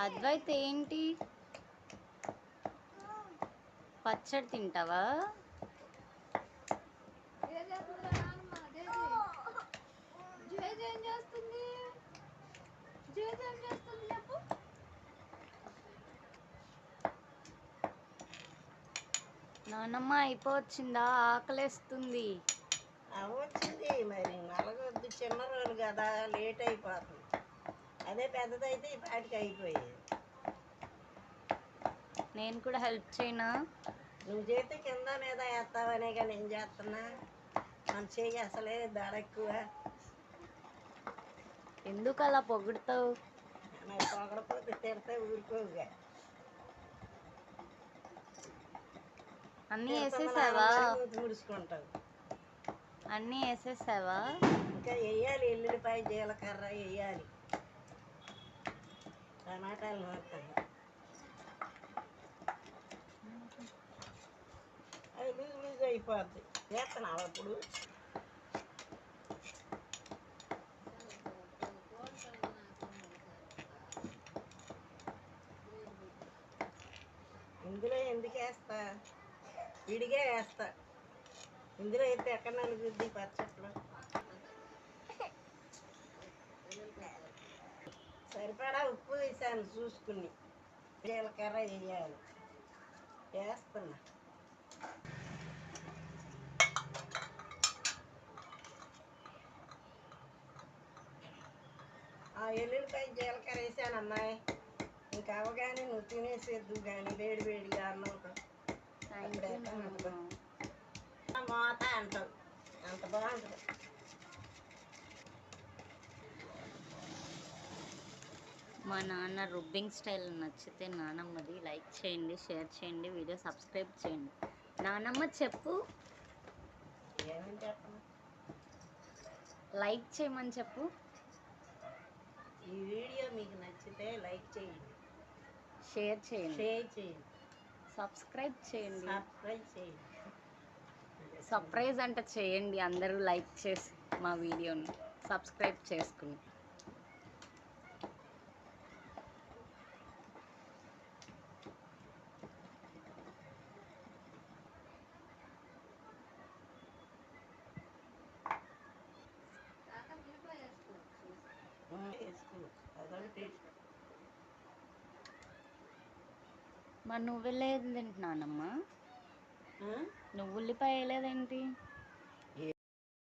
అద్వైత్ ఏంటి పచ్చడి తింటావా? నానమ్మ అయిపోవచ్చిందా? ఆకలేస్తుంది. అవ్వచ్చింది మరి నలగొద్దు, చిన్న రోజులు కదా లేట్ అయిపోతుంది. అదే పెద్దదైతే ఈ పాటికి అయిపోయేది. నేను కూడా హెల్ప్ చేయనా? నువ్వు చేస్తే కింద మీద వేస్తావనే కానీ నేను చేస్తున్నా. మన చెయ్యి అసలే దడ ఎక్కువ. ఎందుకు అలా పొగుడుతావు? మరి పొగడపోతే తిడితే ఊరుకోవుగా. అన్నీ వేసేసావా? తుడుచుకుంటావు. అన్నీ వేసేసావా? ఇంకా వేయాలి, ఎల్లుల్లిపాయ జీలకర్ర వేయాలి, టమాటాలు నూరుతాను. అది లూజ్ లూజ్ అయిపోద్ది. చేస్తున్నావు అప్పుడు ఇందులో ఎందుకు వేస్తా, విడిగా వేస్తా. ఇందులో అయితే ఎక్కడ నలుగుద్ది పచ్చట్లో. సరిపడా ఉప్పు వేసాను చూసుకుని. జీలకర్ర వేయాలి, వేస్తున్నా. ఎల్లుల్లిపాయ జీలకర్ర వేసాను అమ్మాయి. ఇంకా అవగానే నువ్వు తినేసేద్దు కానీ వేడి వేడిగా అన్నంతో. మోత అంటావు, అంత బాగుంటుంది. మా నాన్న రుబ్బింగ్ స్టైల్ నచ్చితే నానమ్మది లైక్ చేయండి, షేర్ చేయండి, వీడియో సబ్స్క్రైబ్ చేయండి. నానమ్మ చెప్పు. ఏమని చెప్పను? లైక్ చేయమని చెప్పు. ఈ వీడియో మీకు నచ్చితే లైక్ చేయండి, షేర్ చేయండి, సబ్స్క్రైబ్ చేయండి. సర్ప్రైజ్ అంటే చేయండి, అందరూ లైక్ చేసి మా వీడియోని సబ్స్క్రైబ్ చేసుకుని. మరి నువ్వు వెళ్ళేది తింటున్నానమ్మా. నువ్వు ఉల్లిపాయ వేయలేదేంటి?